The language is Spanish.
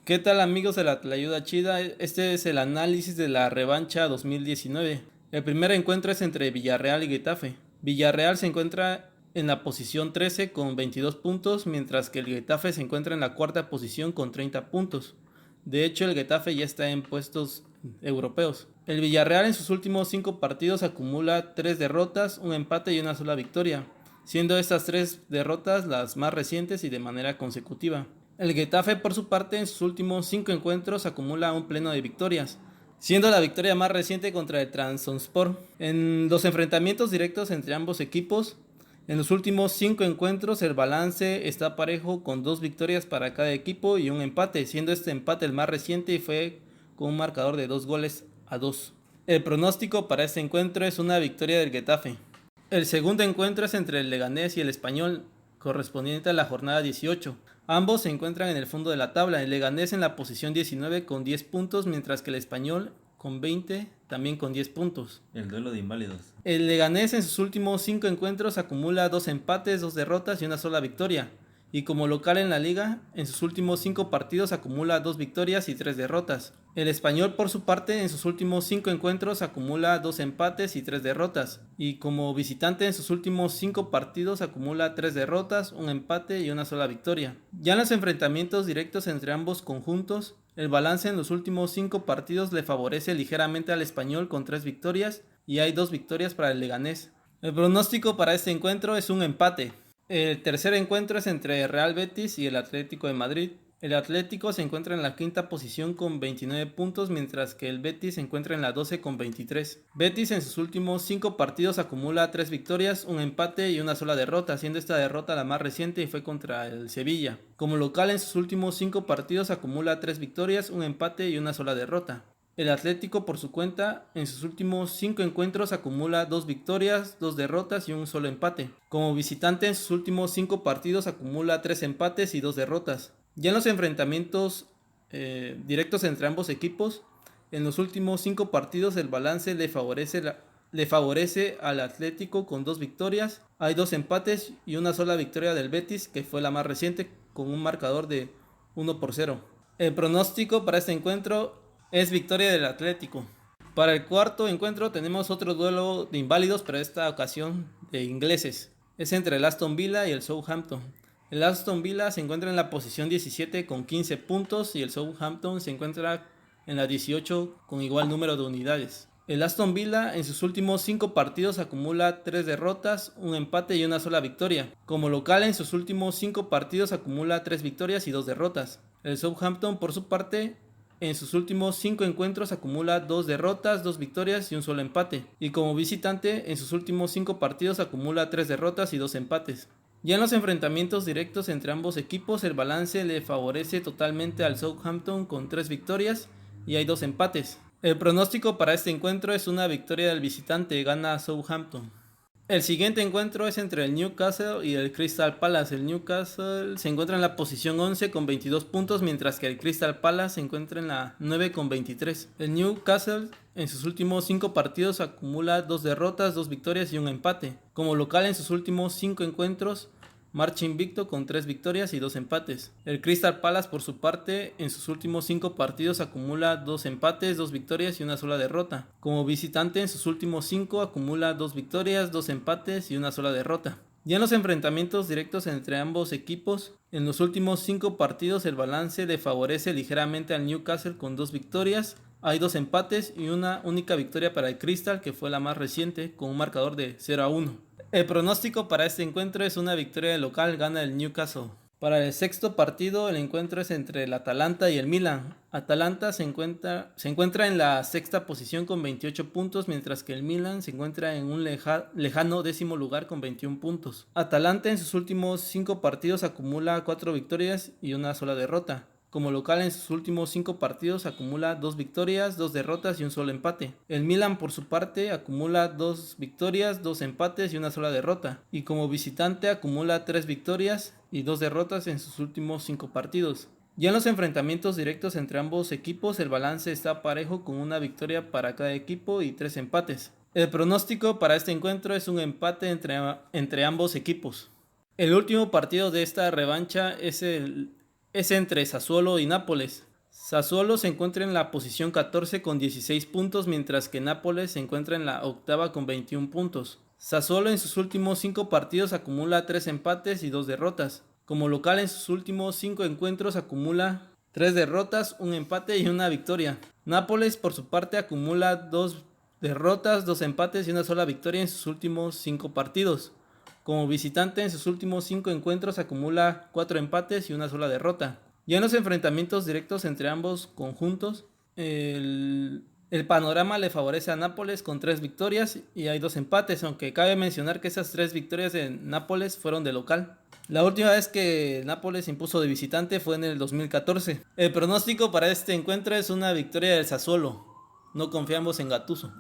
¿Qué tal amigos de la Tlayuda Chida? Este es el análisis de la revancha 2019. El primer encuentro es entre Villarreal y Getafe. Villarreal se encuentra en la posición 13 con 22 puntos, mientras que el Getafe se encuentra en la cuarta posición con 30 puntos. De hecho, el Getafe ya está en puestos europeos. El Villarreal en sus últimos 5 partidos acumula 3 derrotas, un empate y una sola victoria, siendo estas 3 derrotas las más recientes y de manera consecutiva. El Getafe, por su parte, en sus últimos 5 encuentros acumula un pleno de victorias, siendo la victoria más reciente contra el Trabzonspor. En los enfrentamientos directos entre ambos equipos, en los últimos 5 encuentros el balance está parejo con 2 victorias para cada equipo y un empate, siendo este empate el más reciente y fue con un marcador de 2-2. El pronóstico para este encuentro es una victoria del Getafe. El segundo encuentro es entre el Leganés y el Español, correspondiente a la jornada 18. Ambos se encuentran en el fondo de la tabla, el Leganés en la posición 19 con 10 puntos, mientras que el Español con 20, también con 10 puntos. El duelo de inválidos. El Leganés en sus últimos 5 encuentros acumula 2 empates, 2 derrotas y una sola victoria. Y como local en la liga, en sus últimos 5 partidos acumula 2 victorias y 3 derrotas. El Español, por su parte, en sus últimos 5 encuentros acumula 2 empates y 3 derrotas. Y como visitante en sus últimos 5 partidos acumula 3 derrotas, un empate y una sola victoria. Ya en los enfrentamientos directos entre ambos conjuntos, el balance en los últimos 5 partidos le favorece ligeramente al Español con 3 victorias y hay 2 victorias para el Leganés. El pronóstico para este encuentro es un empate. El tercer encuentro es entre Real Betis y el Atlético de Madrid. El Atlético se encuentra en la quinta posición con 29 puntos, mientras que el Betis se encuentra en la 12 con 23. Betis en sus últimos 5 partidos acumula 3 victorias, un empate y una sola derrota, siendo esta derrota la más reciente y fue contra el Sevilla. Como local en sus últimos 5 partidos acumula 3 victorias, un empate y una sola derrota. El Atlético, por su cuenta, en sus últimos 5 encuentros acumula 2 victorias, 2 derrotas y un solo empate. Como visitante, en sus últimos 5 partidos acumula 3 empates y 2 derrotas. Ya en los enfrentamientos directos entre ambos equipos, en los últimos 5 partidos el balance le favorece al Atlético con 2 victorias. Hay 2 empates y una sola victoria del Betis, que fue la más reciente, con un marcador de 1-0. El pronóstico para este encuentro es victoria del Atlético. Para el cuarto encuentro tenemos otro duelo de inválidos, pero esta ocasión de ingleses. Es entre el Aston Villa y el Southampton. El Aston Villa se encuentra en la posición 17 con 15 puntos y el Southampton se encuentra en la 18 con igual número de unidades. El Aston Villa en sus últimos 5 partidos acumula 3 derrotas, un empate y una sola victoria. Como local en sus últimos 5 partidos acumula 3 victorias y 2 derrotas. El Southampton, por su parte, en sus últimos 5 encuentros acumula 2 derrotas, 2 victorias y un solo empate. Y como visitante, en sus últimos 5 partidos acumula 3 derrotas y 2 empates. Ya en los enfrentamientos directos entre ambos equipos, el balance le favorece totalmente al Southampton con 3 victorias y hay 2 empates. El pronóstico para este encuentro es una victoria del visitante, gana Southampton. El siguiente encuentro es entre el Newcastle y el Crystal Palace. El Newcastle se encuentra en la posición 11 con 22 puntos, mientras que el Crystal Palace se encuentra en la 9 con 23. El Newcastle en sus últimos 5 partidos acumula 2 derrotas, 2 victorias y un empate. Como local en sus últimos 5 encuentros marcha invicto con 3 victorias y 2 empates. El Crystal Palace, por su parte, en sus últimos 5 partidos acumula 2 empates, 2 victorias y una sola derrota. Como visitante, en sus últimos 5 acumula 2 victorias, 2 empates y una sola derrota. Ya en los enfrentamientos directos entre ambos equipos, en los últimos 5 partidos el balance le favorece ligeramente al Newcastle con 2 victorias. Hay 2 empates y una única victoria para el Crystal, que fue la más reciente, con un marcador de 0-1. El pronóstico para este encuentro es una victoria de local, gana el Newcastle. Para el sexto partido, el encuentro es entre el Atalanta y el Milan. Atalanta se encuentra en la sexta posición con 28 puntos, mientras que el Milan se encuentra en un lejano 10º lugar con 21 puntos. Atalanta en sus últimos 5 partidos acumula 4 victorias y una sola derrota. Como local en sus últimos 5 partidos acumula 2 victorias, 2 derrotas y un solo empate. El Milan, por su parte, acumula 2 victorias, 2 empates y una sola derrota. Y como visitante acumula 3 victorias y 2 derrotas en sus últimos 5 partidos. Ya en los enfrentamientos directos entre ambos equipos el balance está parejo con una victoria para cada equipo y 3 empates. El pronóstico para este encuentro es un empate entre ambos equipos. El último partido de esta revancha es entre Sassuolo y Nápoles. Sassuolo se encuentra en la posición 14 con 16 puntos, mientras que Nápoles se encuentra en la octava con 21 puntos. Sassuolo en sus últimos 5 partidos acumula 3 empates y 2 derrotas. Como local en sus últimos 5 encuentros acumula 3 derrotas, un empate y una victoria. Nápoles por su parte acumula 2 derrotas, 2 empates y una sola victoria en sus últimos 5 partidos. Como visitante en sus últimos 5 encuentros acumula 4 empates y una sola derrota. Ya en los enfrentamientos directos entre ambos conjuntos, el panorama le favorece a Nápoles con 3 victorias y hay 2 empates, aunque cabe mencionar que esas 3 victorias de Nápoles fueron de local. La última vez que Nápoles impuso de visitante fue en el 2014. El pronóstico para este encuentro es una victoria del Sassuolo. No confiamos en Gattuso.